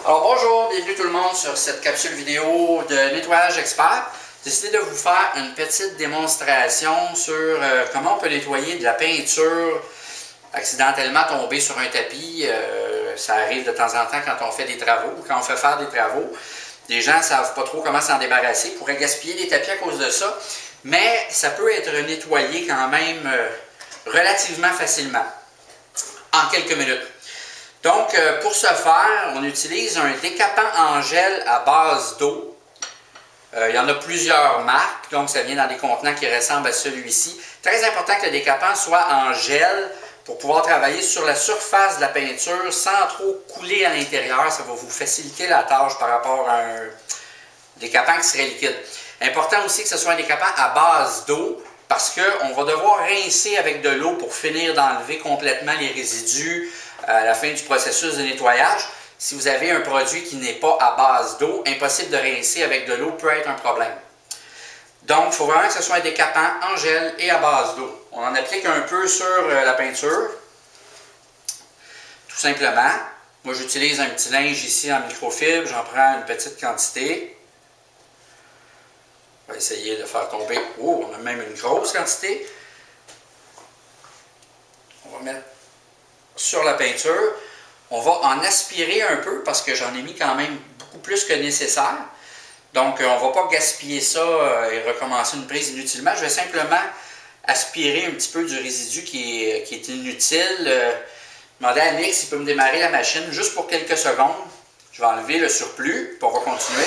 Alors bonjour, bienvenue tout le monde sur cette capsule vidéo de nettoyage expert. J'ai décidé de vous faire une petite démonstration sur comment on peut nettoyer de la peinture accidentellement tombée sur un tapis. Ça arrive de temps en temps quand on fait des travaux ou quand on fait faire des travaux. Les gens ne savent pas trop comment s'en débarrasser, pourraient gaspiller des tapis à cause de ça, mais ça peut être nettoyé quand même relativement facilement, en quelques minutes. Donc, pour ce faire, on utilise un décapant en gel à base d'eau. Il y en a plusieurs marques, donc ça vient dans des contenants qui ressemblent à celui-ci. Très important que le décapant soit en gel pour pouvoir travailler sur la surface de la peinture sans trop couler à l'intérieur. Ça va vous faciliter la tâche par rapport à un décapant qui serait liquide. Important aussi que ce soit un décapant à base d'eau parce qu'on va devoir rincer avec de l'eau pour finir d'enlever complètement les résidus à la fin du processus de nettoyage. Si vous avez un produit qui n'est pas à base d'eau, impossible de rincer avec de l'eau peut être un problème. Donc, il faut vraiment que ce soit un décapant en gel et à base d'eau. On en applique un peu sur la peinture, tout simplement. Moi, j'utilise un petit linge ici en microfibre, j'en prends une petite quantité. On va essayer de faire tomber. Oh, on a même une grosse quantité. On va mettre sur la peinture. On va en aspirer un peu parce que j'en ai mis quand même beaucoup plus que nécessaire. Donc, on ne va pas gaspiller ça et recommencer une prise inutilement. Je vais simplement aspirer un petit peu du résidu qui est inutile. Demander à Nick s'il peut me démarrer la machine juste pour quelques secondes. Je vais enlever le surplus, puis on va continuer.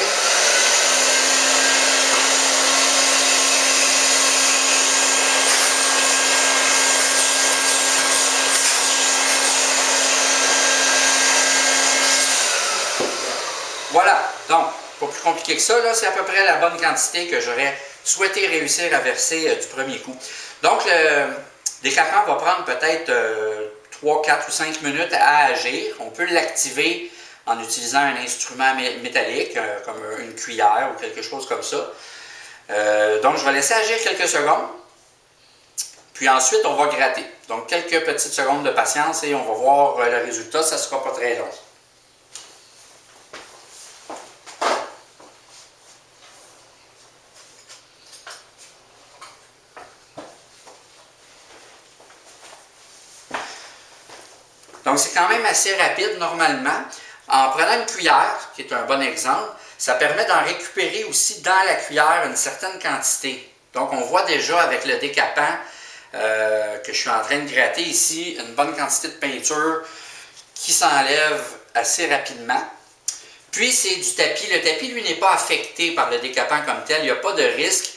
Voilà, donc, pas plus compliqué que ça, là, c'est à peu près la bonne quantité que j'aurais souhaité réussir à verser du premier coup. Donc, le décapant va prendre peut-être 3, 4 ou 5 minutes à agir. On peut l'activer en utilisant un instrument métallique, comme une cuillère ou quelque chose comme ça. Donc, je vais laisser agir quelques secondes. Puis ensuite, on va gratter. Donc, quelques petites secondes de patience et on va voir le résultat. Ça ne sera pas très long. Donc, c'est quand même assez rapide normalement. En prenant une cuillère, qui est un bon exemple, ça permet d'en récupérer aussi dans la cuillère une certaine quantité. Donc, on voit déjà avec le décapant que je suis en train de gratter ici, une bonne quantité de peinture qui s'enlève assez rapidement. Puis, c'est du tapis. Le tapis, lui, n'est pas affecté par le décapant comme tel. Il n'y a pas de risque.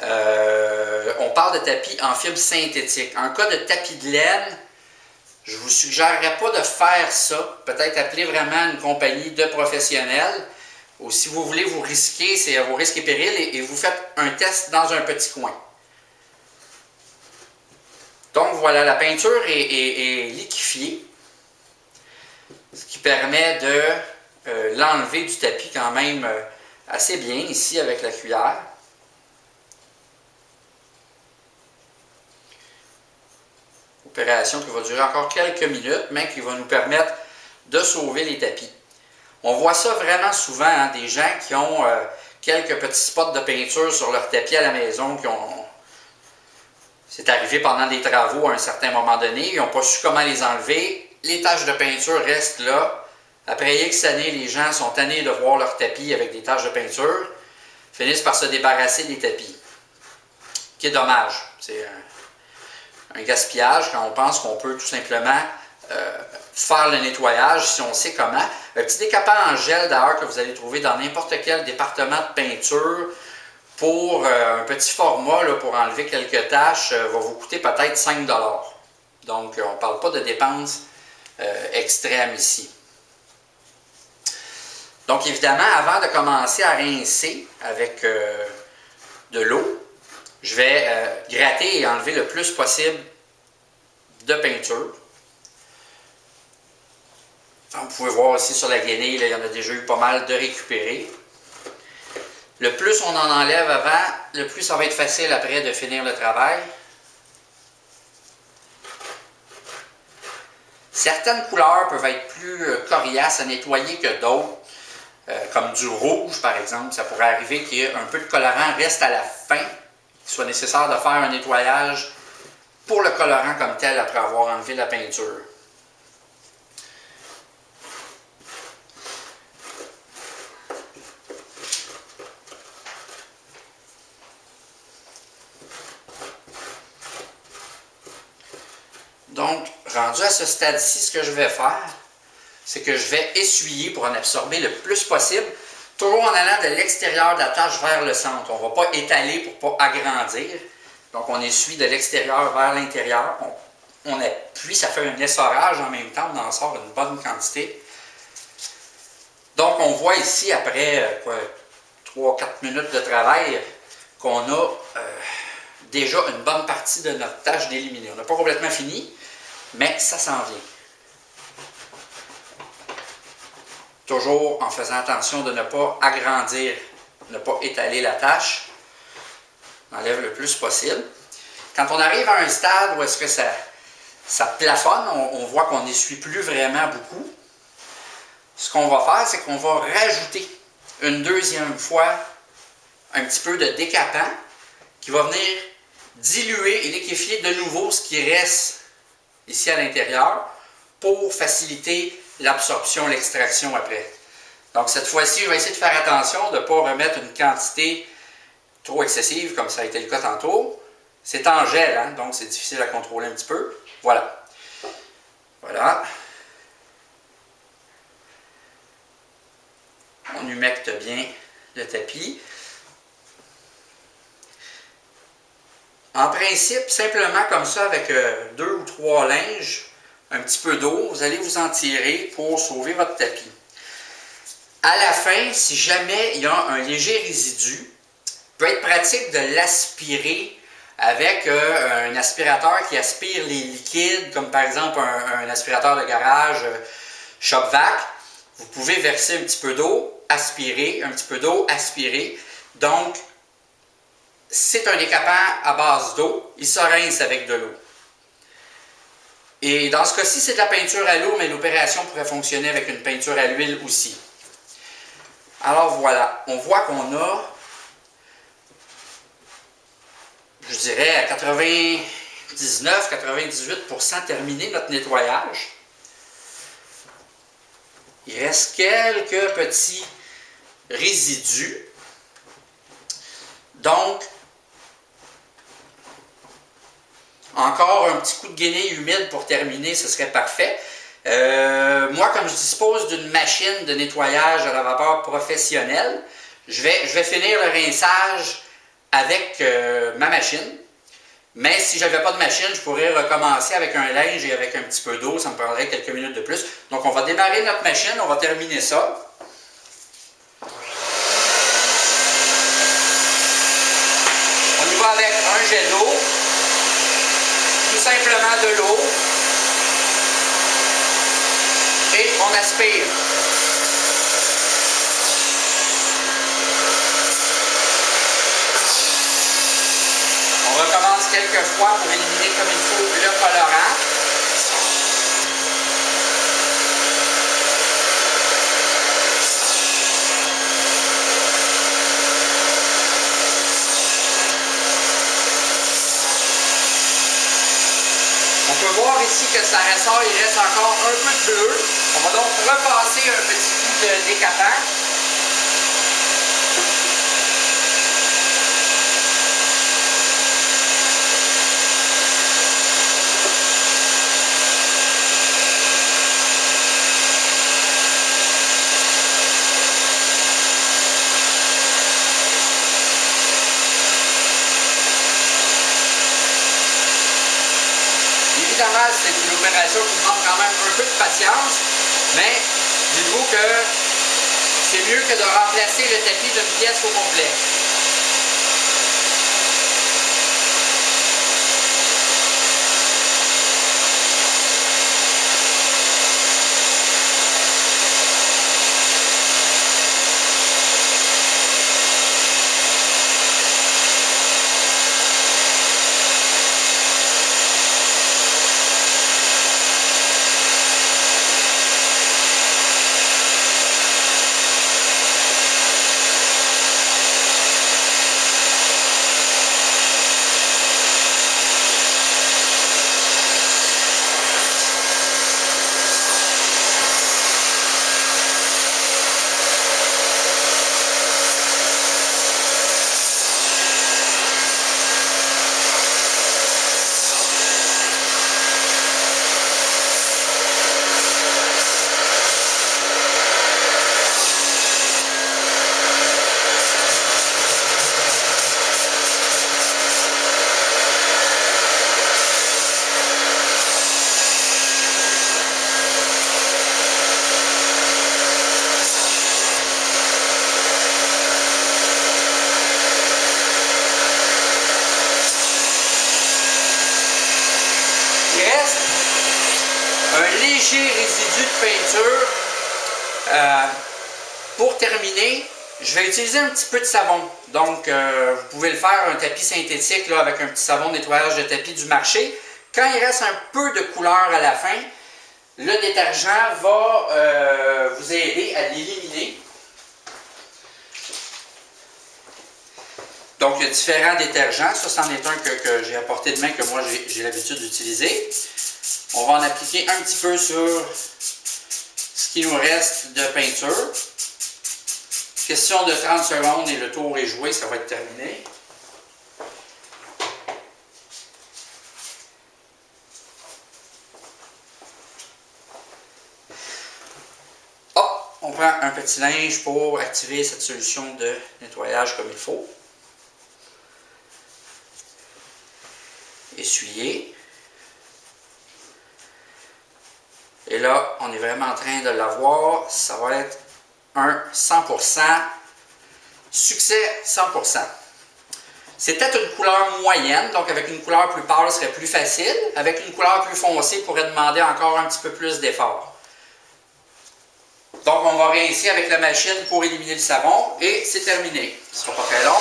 On parle de tapis en fibre synthétique. En cas de tapis de laine, je ne vous suggérerais pas de faire ça. Peut-être appeler vraiment une compagnie de professionnels. Ou si vous voulez vous risquer, c'est à vos risques et périls, et vous faites un test dans un petit coin. Donc voilà, la peinture est liquéfiée, ce qui permet de l'enlever du tapis quand même assez bien ici avec la cuillère. Opération qui va durer encore quelques minutes, mais qui va nous permettre de sauver les tapis. On voit ça vraiment souvent, hein, des gens qui ont quelques petits spots de peinture sur leur tapis à la maison, c'est arrivé pendant des travaux à un certain moment donné, ils n'ont pas su comment les enlever, les taches de peinture restent là. Après X années, les gens sont tannés de voir leur tapis avec des taches de peinture, finissent par se débarrasser des tapis. Ce qui est dommage. C'est un gaspillage quand on pense qu'on peut tout simplement faire le nettoyage si on sait comment. Un petit décapant en gel d'ailleurs que vous allez trouver dans n'importe quel département de peinture pour un petit format là, pour enlever quelques taches va vous coûter peut-être 5 $. Donc on ne parle pas de dépenses extrêmes ici. Donc évidemment, avant de commencer à rincer avec de l'eau, je vais gratter et enlever le plus possible de peinture. Vous pouvez voir aussi sur la guenille, là, il y en a déjà eu pas mal de récupérer. Le plus on en enlève avant, le plus ça va être facile après de finir le travail. Certaines couleurs peuvent être plus coriaces à nettoyer que d'autres, comme du rouge par exemple. Ça pourrait arriver qu'il y ait un peu de colorant reste à la fin, qu'il soit nécessaire de faire un nettoyage pour le colorant comme tel après avoir enlevé la peinture. Donc, rendu à ce stade-ci, ce que je vais faire, c'est que je vais essuyer pour en absorber le plus possible, toujours en allant de l'extérieur de la tâche vers le centre. On ne va pas étaler pour ne pas agrandir. Donc, on essuie de l'extérieur vers l'intérieur. On appuie, ça fait un essorage en même temps, on en sort une bonne quantité. Donc, on voit ici, après 3-4 minutes de travail, qu'on a déjà une bonne partie de notre tâche d'éliminer. On n'a pas complètement fini, mais ça s'en vient. Toujours en faisant attention de ne pas agrandir, ne pas étaler la tâche. On enlève le plus possible. Quand on arrive à un stade où est-ce que ça plafonne, on voit qu'on n'essuie plus vraiment beaucoup. Ce qu'on va faire, c'est qu'on va rajouter une deuxième fois un petit peu de décapant qui va venir diluer et liquéfier de nouveau ce qui reste ici à l'intérieur pour faciliter l'absorption, l'extraction après. Donc cette fois-ci, je vais essayer de faire attention de ne pas remettre une quantité trop excessive comme ça a été le cas tantôt. C'est en gel, hein, donc c'est difficile à contrôler un petit peu. Voilà. Voilà. On humecte bien le tapis. En principe, simplement comme ça, avec 2 ou 3 linges, un petit peu d'eau, vous allez vous en tirer pour sauver votre tapis. À la fin, si jamais il y a un léger résidu, il peut être pratique de l'aspirer avec un aspirateur qui aspire les liquides, comme par exemple un aspirateur de garage Shop-Vac. Vous pouvez verser un petit peu d'eau, aspirer, un petit peu d'eau, aspirer. Donc, c'est un décapant à base d'eau. Il se rince avec de l'eau. Et dans ce cas-ci, c'est de la peinture à l'eau, mais l'opération pourrait fonctionner avec une peinture à l'huile aussi. Alors voilà, on voit qu'on a, je dirais, à 99-98% terminé notre nettoyage. Il reste quelques petits résidus. Donc, encore un petit coup de guenille humide pour terminer, ce serait parfait. Moi, comme je dispose d'une machine de nettoyage à la vapeur professionnelle, je vais finir le rinçage avec ma machine. Mais si je n'avais pas de machine, je pourrais recommencer avec un linge et avec un petit peu d'eau. Ça me prendrait quelques minutes de plus. Donc, on va démarrer notre machine. On va terminer ça. On y va avec un jet d'eau. Tout simplement de l'eau. Et on aspire. On recommence quelques fois pour éliminer comme il faut le colorant. On peut voir ici que ça ressort, il reste encore un peu de bleu. On va donc repasser un petit coup de décapant. Évidemment, c'est une opération qui demande quand même un peu de patience, mais dites-vous que c'est mieux que de remplacer le tapis d'une pièce au complet. Pour terminer, je vais utiliser un petit peu de savon. Donc, vous pouvez le faire, un tapis synthétique là, avec un petit savon de nettoyage de tapis du marché. Quand il reste un peu de couleur à la fin, le détergent va vous aider à l'éliminer. Donc, il y a différents détergents. Ça, c'en est un que j'ai apporté de main, que moi, j'ai l'habitude d'utiliser. On va en appliquer un petit peu sur ce qui nous reste de peinture. Question de 30 secondes et le tour est joué, ça va être terminé. Hop, on prend un petit linge pour activer cette solution de nettoyage comme il faut. Essuyer. Et là, on est vraiment en train de l'avoir. Ça va être un 100%. Succès 100%. C'est peut-être une couleur moyenne, donc avec une couleur plus pâle, ce serait plus facile. Avec une couleur plus foncée, il pourrait demander encore un petit peu plus d'effort. Donc, on va rincer avec la machine pour éliminer le savon et c'est terminé. Ce ne sera pas très long.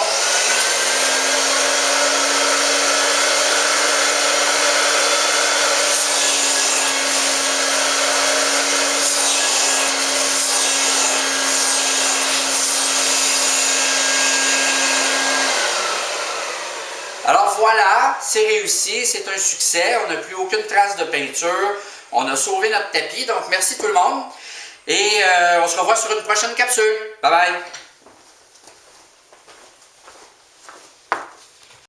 Alors voilà, c'est réussi, c'est un succès, on n'a plus aucune trace de peinture, on a sauvé notre tapis, donc merci tout le monde et on se revoit sur une prochaine capsule. Bye bye!